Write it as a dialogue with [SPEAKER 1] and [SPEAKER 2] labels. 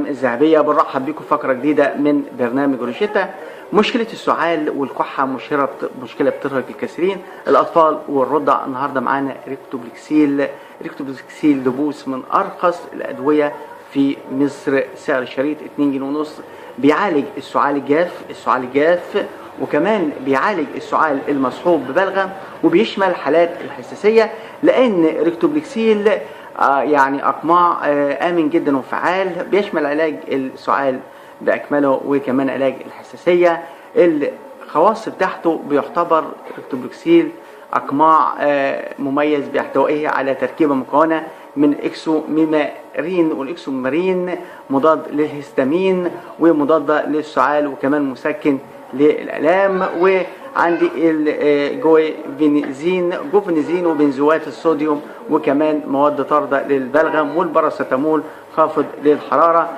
[SPEAKER 1] الذهبية. بنرحب بكم في فقرة جديدة من برنامج روشتة. مشكلة السعال والكحة مشكلة بترهق الكثيرين، الأطفال والرضع. النهاردة معانا ريكتوبلكسيل دبوس من أرخص الأدوية في مصر، سعر الشريط 2 جنيه ونص. بيعالج السعال الجاف وكمان بيعالج السعال المصحوب ببلغم، وبيشمل حالات الحساسية، لأن ريكتوبلكسيل يعني أقماع آمن جدا وفعال. بيشمل علاج السعال بأكمله وكمان علاج الحساسية. الخواص بتاعته بيعتبر ريكتوبلكسيل أقماع مميز باحتوائه على تركيبة مكونة من إكسوميمارين، والإكسوميمارين مضاد للهستامين ومضاد للسعال وكمان مسكن للآلام. وعندي الجوفينيزين وبنزوات الصوديوم وكمان مواد طاردة للبلغم، والباراسيتامول خافض للحرارة.